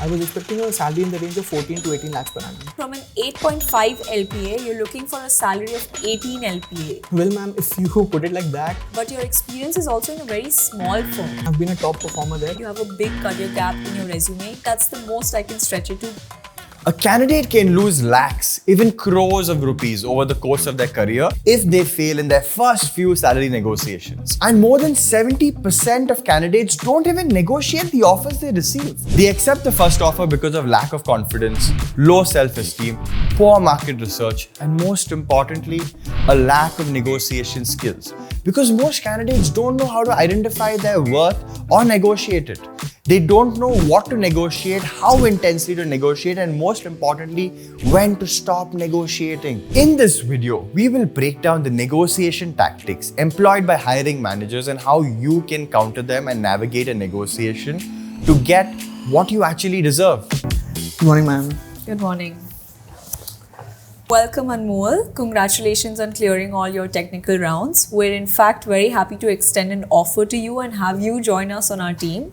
I was expecting a salary in the range of 14 to 18 lakhs per annum. From an 8.5 LPA, you're looking for a salary of 18 LPA. Well, ma'am, if you put it like that, But your experience is also in a very small firm. I've been a top performer there. You have a big career gap in your resume. That's the most I can stretch it to. A candidate can lose lakhs, even crores of rupees over the course of their career if they fail in their first few salary negotiations. And more than 70% of candidates don't even negotiate the offers they receive. They accept the first offer because of lack of confidence, low self-esteem, poor market research, and most importantly, a lack of negotiation skills. Because most candidates don't know how to identify their worth or negotiate it. They don't know what to negotiate, how intensely to negotiate, and most importantly, when to stop negotiating. In this video, we will break down the negotiation tactics employed by hiring managers and how you can counter them and navigate a negotiation to get what you actually deserve. Good morning, ma'am. Good morning. Welcome, Anmol. Congratulations on clearing all your technical rounds. We're in fact very happy to extend an offer to you and have you join us on our team.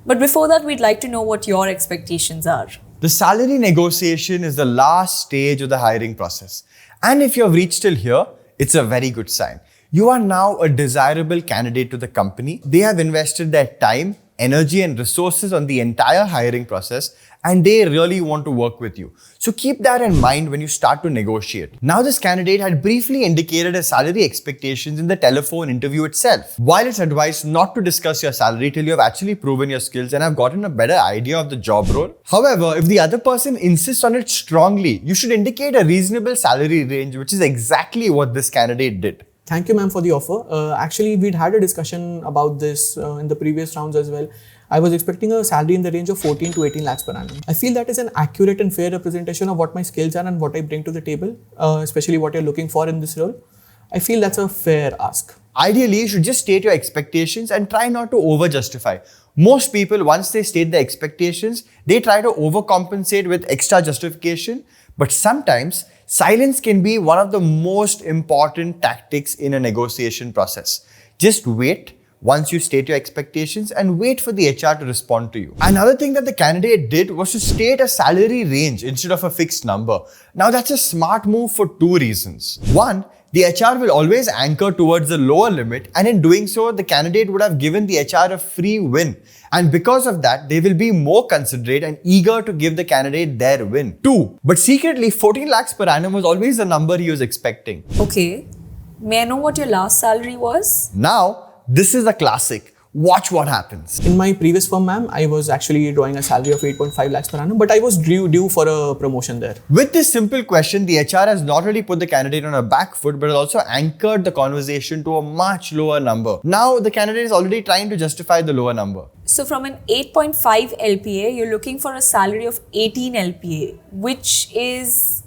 But before that, we'd like to know what your expectations are. The salary negotiation is the last stage of the hiring process. And if you have reached till here, it's a very good sign. You are now a desirable candidate to the company. They have invested their time, energy, and resources on the entire hiring process, and they really want to work with you. So keep that in mind when you start to negotiate. Now, this candidate had briefly indicated his salary expectations in the telephone interview itself. While it's advised not to discuss your salary till you have actually proven your skills and have gotten a better idea of the job role. However, if the other person insists on it strongly, you should indicate a reasonable salary range, which is exactly what this candidate did. Thank you, ma'am, for the offer. Actually, we'd had a discussion about this in the previous rounds as well. I was expecting a salary in the range of 14 to 18 lakhs per annum. I feel that is an accurate and fair representation of what my skills are and what I bring to the table, especially what you're looking for in this role. I feel that's a fair ask. Ideally, you should just state your expectations and try not to over-justify. Most people, once they state their expectations, they try to overcompensate with extra justification. But sometimes, silence can be one of the most important tactics in a negotiation process. Just wait once you state your expectations and wait for the HR to respond to you. Another thing that the candidate did was to state a salary range instead of a fixed number. Now, that's a smart move for two reasons. One, the HR will always anchor towards the lower limit, and in doing so, the candidate would have given the HR a free win. And because of that, they will be more considerate and eager to give the candidate their win. Two, but secretly, 14 lakhs per annum was always the number he was expecting. Okay. May I know what your last salary was? Now, this is a classic. Watch what happens. In my previous firm, ma'am, I was actually drawing a salary of 8.5 lakhs per annum, but I was due for a promotion there. With this simple question, the HR has not only put the candidate on a back foot, but has also anchored the conversation to a much lower number. Now, the candidate is already trying to justify the lower number. So from an 8.5 LPA, you're looking for a salary of 18 LPA, which is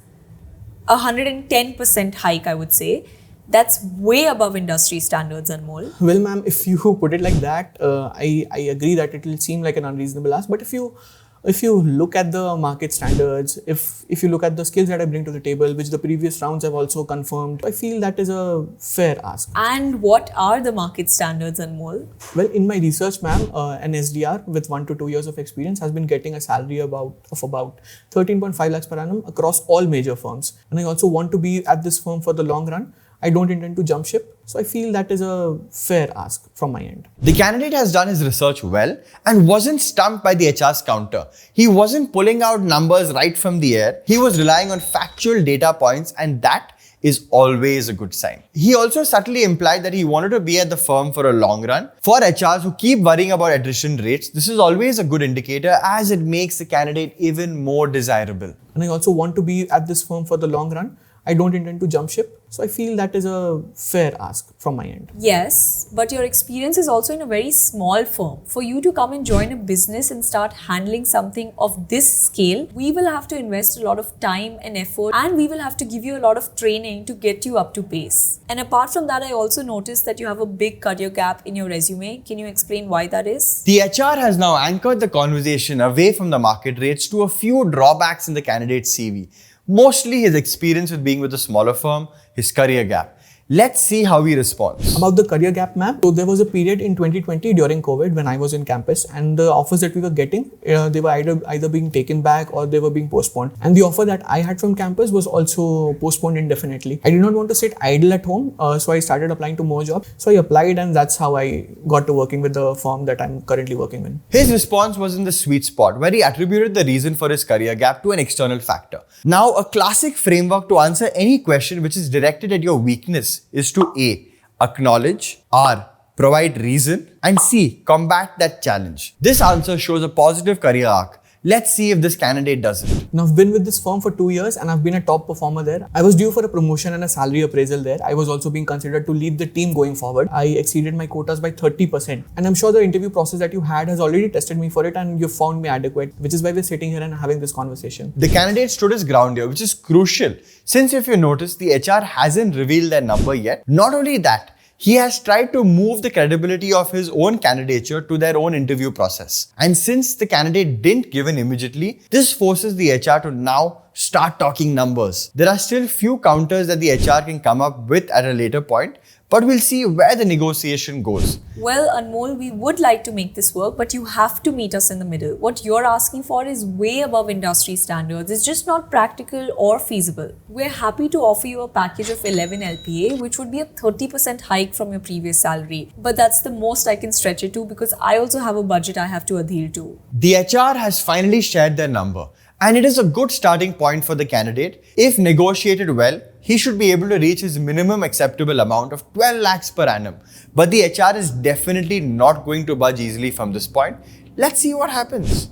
a 110% hike, I would say. That's way above industry standards, Anmol. Well, ma'am, if you put it like that, I agree that it will seem like an unreasonable ask. But if you look at the market standards, if you look at the skills that I bring to the table, which the previous rounds have also confirmed, I feel that is a fair ask. And what are the market standards, Anmol? Well, in my research, ma'am, an SDR with 1 to 2 years of experience has been getting a salary of about 13.5 lakhs per annum across all major firms. And I also want to be at this firm for the long run. I don't intend to jump ship, so I feel that is a fair ask from my end. The candidate has done his research well and wasn't stumped by the HR's counter. He wasn't pulling out numbers right from the air. He was relying on factual data points, and that is always a good sign. He also subtly implied that he wanted to be at the firm for a long run. For HRs who keep worrying about attrition rates, this is always a good indicator as it makes the candidate even more desirable. And I also want to be at this firm for the long run. I don't intend to jump ship, so I feel that is a fair ask from my end. Yes, but your experience is also in a very small firm. For you to come and join a business and start handling something of this scale, we will have to invest a lot of time and effort, and we will have to give you a lot of training to get you up to pace. And apart from that, I also noticed that you have a big career gap in your resume. Can you explain why that is? The HR has now anchored the conversation away from the market rates to a few drawbacks in the candidate's CV. Mostly his experience with being with a smaller firm, his career gap. Let's see how he responds. About the career gap, ma'am. So there was a period in 2020 during COVID when I was in campus, and the offers that we were getting, they were either being taken back or they were being postponed. And the offer that I had from campus was also postponed indefinitely. I did not want to sit idle at home, so I started applying to more jobs. So I applied, and that's how I got to working with the firm that I'm currently working with. His response was in the sweet spot, where he attributed the reason for his career gap to an external factor. Now, a classic framework to answer any question which is directed at your weakness is to A. Acknowledge, R. Provide reason, and C. Combat that challenge. This answer shows a positive career arc. Let's see if this candidate does it. Now, I've been with this firm for 2 years and I've been a top performer there. I was due for a promotion and a salary appraisal there. I was also being considered to lead the team going forward. I exceeded my quotas by 30%. And I'm sure the interview process that you had has already tested me for it and you found me adequate, which is why we're sitting here and having this conversation. The candidate stood his ground here, which is crucial. Since if you notice, the HR hasn't revealed their number yet. Not only that, he has tried to move the credibility of his own candidature to their own interview process. And since the candidate didn't give in immediately, this forces the HR to now start talking numbers. There are still few counters that the HR can come up with at a later point, but we'll see where the negotiation goes. Well, Anmol, we would like to make this work, but you have to meet us in the middle. What you're asking for is way above industry standards. It's just not practical or feasible. We're happy to offer you a package of 11 LPA, which would be a 30% hike from your previous salary. But that's the most I can stretch it to because I also have a budget I have to adhere to. The HR has finally shared their number, and it is a good starting point for the candidate. If negotiated well, he should be able to reach his minimum acceptable amount of 12 lakhs per annum. But the HR is definitely not going to budge easily from this point. Let's see what happens.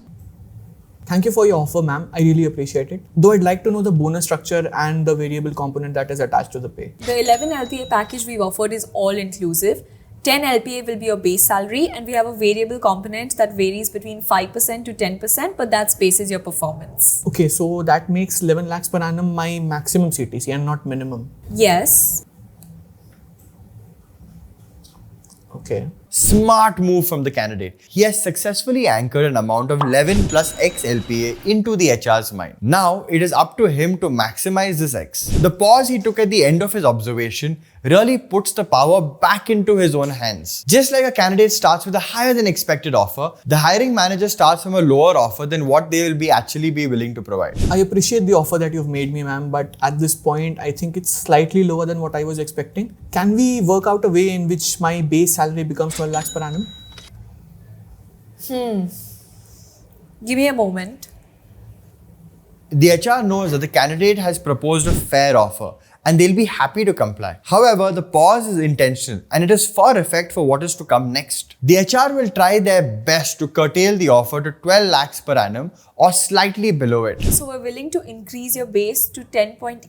Thank you for your offer, ma'am. I really appreciate it. Though I'd like to know the bonus structure and the variable component that is attached to the pay. The 11 LPA package we've offered is all inclusive. 10 LPA will be your base salary and we have a variable component that varies between 5% to 10%, but that bases your performance. Okay, so that makes 11 lakhs per annum my maximum CTC and not minimum. Yes. Okay. Smart move from the candidate. He has successfully anchored an amount of 11 plus X LPA into the HR's mind. Now, it is up to him to maximize this X. The pause he took at the end of his observation really puts the power back into his own hands. Just like a candidate starts with a higher than expected offer, the hiring manager starts from a lower offer than what they will actually be willing to provide. I appreciate the offer that you've made me, ma'am, but at this point, I think it's slightly lower than what I was expecting. Can we work out a way in which my base salary becomes 12 lakhs per annum? Give me a moment. The HR knows that the candidate has proposed a fair offer and they'll be happy to comply. However, the pause is intentional and it is for effect for what is to come next. The HR will try their best to curtail the offer to 12 lakhs per annum or slightly below it. So we're willing to increase your base to 10.8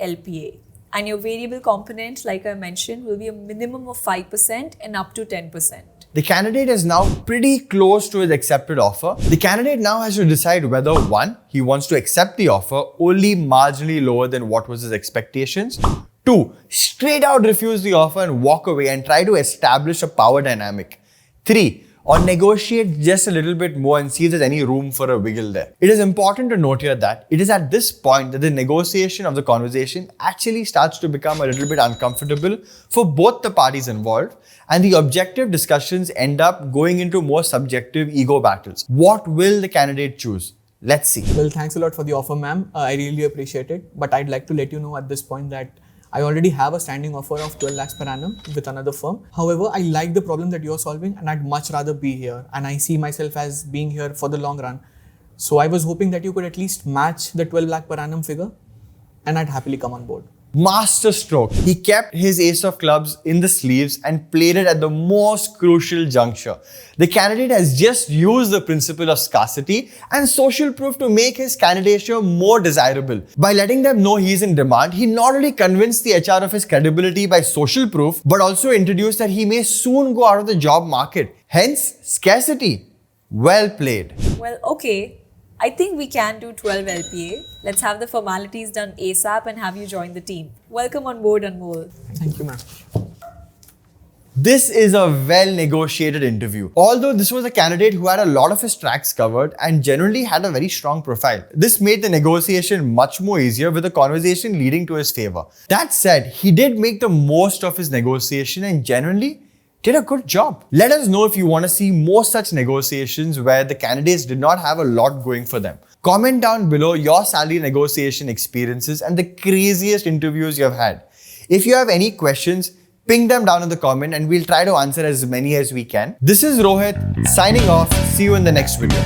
LPA. And your variable component, like I mentioned, will be a minimum of 5% and up to 10%. The candidate is now pretty close to his accepted offer. The candidate now has to decide whether 1. He wants to accept the offer only marginally lower than what was his expectations. 2. Straight out refuse the offer and walk away and try to establish a power dynamic. 3. Or negotiate just a little bit more and see if there's any room for a wiggle there. It is important to note here that it is at this point that the negotiation of the conversation actually starts to become a little bit uncomfortable for both the parties involved, and the objective discussions end up going into more subjective ego battles. What will the candidate choose? Let's see. Well, thanks a lot for the offer, ma'am. I really appreciate it. But I'd like to let you know at this point that I already have a standing offer of 12 lakhs per annum with another firm. However, I like the problem that you're solving and I'd much rather be here. And I see myself as being here for the long run. So I was hoping that you could at least match the 12 lakh per annum figure and I'd happily come on board. Master stroke. He kept his ace of clubs in the sleeves and played it at the most crucial juncture. The candidate has just used the principle of scarcity and social proof to make his candidature more desirable. By letting them know he is in demand, he not only convinced the HR of his credibility by social proof, but also introduced that he may soon go out of the job market. Hence, scarcity. Well played. Well, okay. I think we can do 12 LPA. Let's have the formalities done ASAP and have you join the team. Welcome on board, Anmol. Thank you, ma'am. This is a well-negotiated interview. Although this was a candidate who had a lot of his tracks covered and generally had a very strong profile. This made the negotiation much more easier with the conversation leading to his favor. That said, he did make the most of his negotiation and generally did a good job. Let us know if you want to see more such negotiations where the candidates did not have a lot going for them. Comment down below your salary negotiation experiences and the craziest interviews you have had. If you have any questions, ping them down in the comment and we'll try to answer as many as we can. This is Rohit signing off. See you in the next video.